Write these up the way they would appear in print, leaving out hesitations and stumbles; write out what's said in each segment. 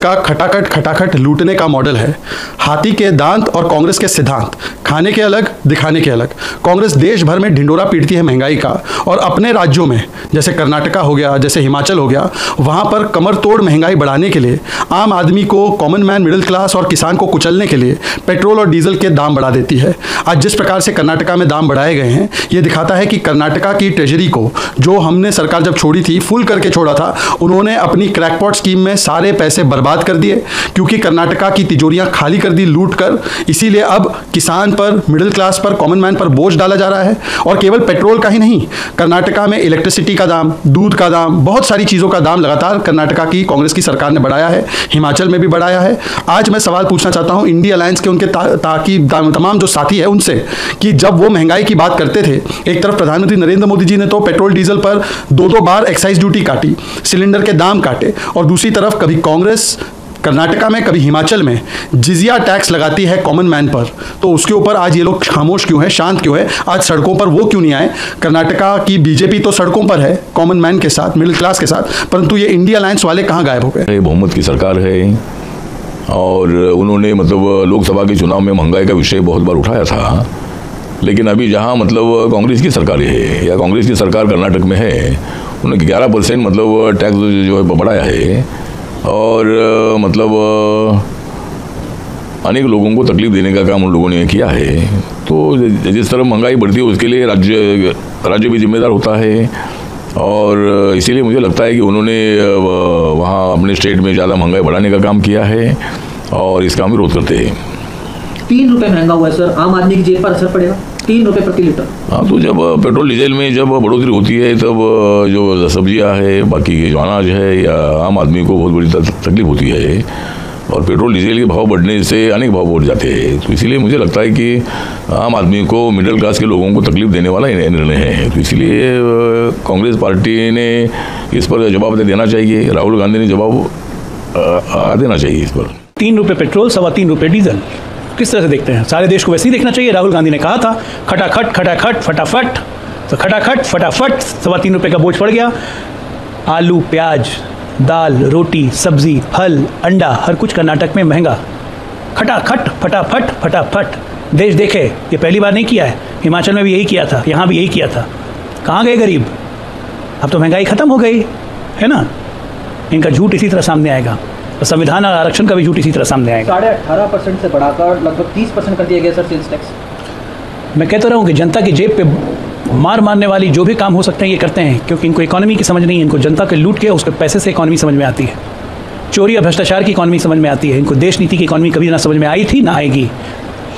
का खटाखट खटाखट लूटने का मॉडल है। हाथी के दांत और कांग्रेस के सिद्धांत, खाने के अलग दिखाने के अलग। कांग्रेस देश भर में ढिंडोरा पीटती है महंगाई का, और अपने राज्यों में जैसे कर्नाटका हो गया, जैसे हिमाचल हो गया, वहाँ पर कमर तोड़ महंगाई बढ़ाने के लिए, आम आदमी को, कॉमन मैन, मिडिल क्लास और किसान को कुचलने के लिए पेट्रोल और डीजल के दाम बढ़ा देती है। आज जिस प्रकार से कर्नाटका में दाम बढ़ाए गए हैं, ये दिखाता है कि कर्नाटका की ट्रेजरी को, जो हमने सरकार जब छोड़ी थी, फुल करके छोड़ा था, उन्होंने अपनी क्रैकपॉट स्कीम में सारे पैसे बर्बाद कर दिए, क्योंकि कर्नाटका की तिजोरियां खाली कर दी लूट कर। इसीलिए अब किसान पर, मिडिल क्लास पर, कॉमन मैन पर बोझ डाला जा रहा है। और केवल पेट्रोल का ही नहीं, कर्नाटका में इलेक्ट्रिसिटी का दाम, दूध का दाम, बहुत सारी चीज़ों का दाम लगातार कर्नाटका की कांग्रेस की सरकार ने बढ़ाया है, हिमाचल में भी बढ़ाया है। आज मैं सवाल पूछना चाहता हूं इंडिया अलायंस के उनके तमाम जो साथी है उनसे, कि जब वो महंगाई की बात करते थे, एक तरफ प्रधानमंत्री नरेंद्र मोदी जी ने तो पेट्रोल डीजल पर दो बार एक्साइज ड्यूटी काटी, सिलेंडर के दाम काटे, और दूसरी तरफ कभी कांग्रेस कर्नाटका में, कभी हिमाचल में जिजिया टैक्स लगाती है कॉमन मैन पर, तो उसके ऊपर आज ये लोग खामोश क्यों है, शांत क्यों है? आज सड़कों पर वो क्यों नहीं आए? कर्नाटका की बीजेपी तो सड़कों पर है कॉमन मैन के साथ, मिडिल क्लास के साथ, परंतु ये इंडिया अलायंस वाले कहाँ गायब हो गए? बहुमत की सरकार है और उन्होंने लोकसभा के चुनाव में महंगाई का विषय बहुत बार उठाया था, लेकिन अभी जहाँ कांग्रेस की सरकार है, या कांग्रेस की सरकार कर्नाटक में है, उन्होंने 11% टैक्स जो है बढ़ाया है, और अनेक लोगों को तकलीफ देने का काम उन लोगों ने किया है। तो जिस तरह महंगाई बढ़ती है उसके लिए राज्य भी जिम्मेदार होता है, और इसीलिए मुझे लगता है कि उन्होंने वहाँ अपने स्टेट में ज़्यादा महंगाई बढ़ाने का काम किया है, और इसका हम विरोध करते हैं। 3 रुपये महंगा हुआ है सर, आम आदमी की जेब पर असर पड़ेगा? 3 रुपये प्रति लीटर। हाँ, तो जब पेट्रोल डीजल में जब बढ़ोतरी होती है, तब जो सब्जियां है, बाकी के जो अनाज है, या आम आदमी को बहुत बड़ी तकलीफ होती है, और पेट्रोल डीजल के भाव बढ़ने से अनेक भाव बढ़ जाते हैं। तो इसीलिए मुझे लगता है कि आम आदमी को, मिडिल क्लास के लोगों को तकलीफ देने वाला निर्णय है। तो इसलिए कांग्रेस पार्टी ने इस पर जवाब देना चाहिए, राहुल गांधी ने जवाब देना चाहिए इस पर। 3 रुपये पेट्रोल, 3.25 रुपये डीजल, किस तरह से देखते हैं? सारे देश को वैसे ही देखना चाहिए। राहुल गांधी ने कहा था खटाखट खटाखट फटाफट, तो खटाखट फटाफट 3.25 रुपये का बोझ पड़ गया। आलू, प्याज, दाल, रोटी, सब्जी, फल, अंडा, हर कुछ कर्नाटक में महंगा। खटाखट फटाफट फटाफट, देश देखे, ये पहली बार नहीं किया है, हिमाचल में भी यही किया था, यहाँ भी यही किया था। कहाँ गए गरीब? अब तो महंगाई खत्म हो गई है ना। इनका झूठ इसी तरह सामने आएगा, संविधान और आरक्षण का भी झूठ इसी तरह सामने आएगा। 18.5% से बढ़ाकर लगभग 30% कर दिया गया सर सेल्स टैक्स। मैं कहता रहा हूँ कि जनता की जेब पे मारने वाली जो भी काम हो सकते हैं ये करते हैं, क्योंकि इनको इकोनॉमी की समझ नहीं है। इनको जनता के लूट के उसके पैसे से इकोनॉमी समझ में आती है, चोरी और भ्रष्टाचार की इकोनॉमी समझ में आती है। इनको देश नीति की इकोनॉमी कभी ना समझ में आई थी, ना आएगी।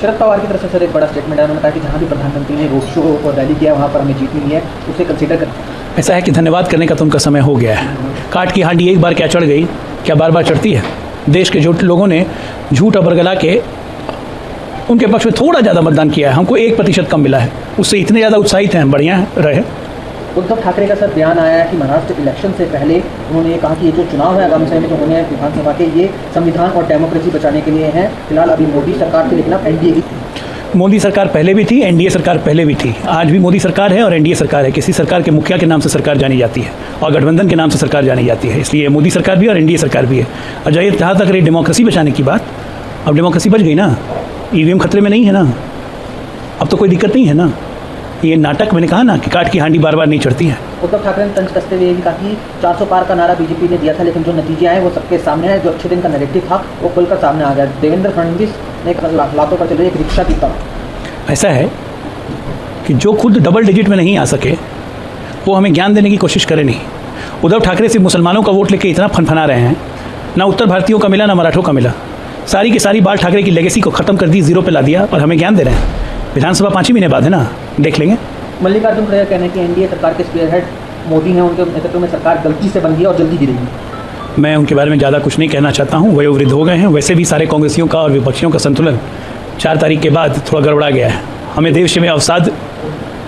शरद पवार की तरफ से सर एक बड़ा स्टेटमेंट है, उन्होंने कहा कि जहाँ भी प्रधानमंत्री ने रोड शो और रैली किया वहाँ पर हमें जीत मिली है, उसे कंसीडर कर। ऐसा है कि धन्यवाद करने का तो उनका समय हो गया है। काट की हांडी एक बार क्या चढ़ गई, क्या बार बार चढ़ती है? देश के जो लोगों ने झूठ बरगला के उनके पक्ष में थोड़ा ज़्यादा मतदान किया है, हमको 1% कम मिला है, उससे इतने ज़्यादा उत्साहित हैं, बढ़िया रहे। उद्धव ठाकरे का सर बयान आया है कि महाराष्ट्र इलेक्शन से पहले उन्होंने ये कहा कि ये जो चुनाव है आगामी समय में जो होने हैं विधानसभा के, ये संविधान और डेमोक्रेसी बचाने के लिए हैं। फिलहाल अभी मोदी सरकार के, लेकिन अब एनडीए की। मोदी सरकार पहले भी थी, एनडीए सरकार पहले भी थी, आज भी मोदी सरकार है और एनडीए सरकार है। किसी सरकार के मुखिया के नाम से सरकार जानी जाती है और गठबंधन के नाम से सरकार जानी जाती है, इसलिए मोदी सरकार भी और एनडीए सरकार भी है। और जहाँ तक रही डेमोक्रेसी बचाने की बात, अब डेमोक्रेसी बच गई ना, ईवीएम खतरे में नहीं है ना, अब तो कोई दिक्कत नहीं है ना। ये नाटक, मैंने कहा ना कि काट की हांडी बार बार नहीं चढ़ती है। उद्धव ठाकरे ने तंज कसते हुए भी कहा कि 400 पार का नारा बीजेपी ने दिया था, लेकिन जो नतीजे आए वो सबके सामने है। जो अच्छे दिन का नैरेटिव था वो खुलकर सामने आ गया। देवेंद्र फडणवीस ने लातों पर चल रही एक रिक्शा की तरह। ऐसा है कि जो खुद डबल डिजिट में नहीं आ सके वो हमें ज्ञान देने की कोशिश करे नहीं। उद्धव ठाकरे सिर्फ मुसलमानों का वोट लेके इतना फनफना रहे हैं, ना उत्तर भारतीयों का मिला ना मराठों का मिला। सारी की सारी बाल ठाकरे की लेगेसी को खत्म कर दी, जीरो पे ला दिया, और हमें ज्ञान दे रहे हैं। विधानसभा 5 ही महीने बाद है ना, देख लेंगे। मल्लिकार्जुन खड़गे कहने की एनडीए सरकार के स्पीयरहेड मोदी हैं, उनके नेतृत्व में सरकार गलती से बन गई और जल्दी गिरेगी। मैं उनके बारे में ज़्यादा कुछ नहीं कहना चाहता हूँ, वयोवृद्ध हो गए हैं। वैसे भी सारे कांग्रेसियों का और विपक्षियों का संतुलन 4 तारीख के बाद थोड़ा गड़बड़ा गया है। हमें देश में अवसाद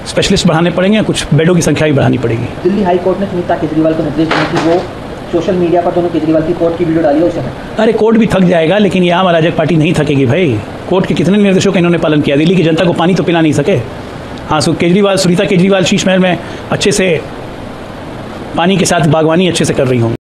स्पेशलिस्ट बढ़ाने पड़ेंगे, कुछ बेडों की संख्या भी बढ़ानी पड़ेगी। दिल्ली हाई कोर्ट ने सुनीता केजरीवाल को निर्देश दिया कि वो सोशल मीडिया पर दोनों केजरीवाल की कोर्ट की वीडियो डाली है उसे। अरे कोर्ट भी थक जाएगा, लेकिन ये आम अराजक पार्टी नहीं थकेगी भाई। कोर्ट के कितने निर्देशों का इन्होंने पालन किया, दिल्ली की जनता को पानी तो पिला नहीं सके। हाँ, केजरीवाल, सुनीता केजरीवाल शीश महल में अच्छे से पानी के साथ बागवानी अच्छे से कर रही होंगी।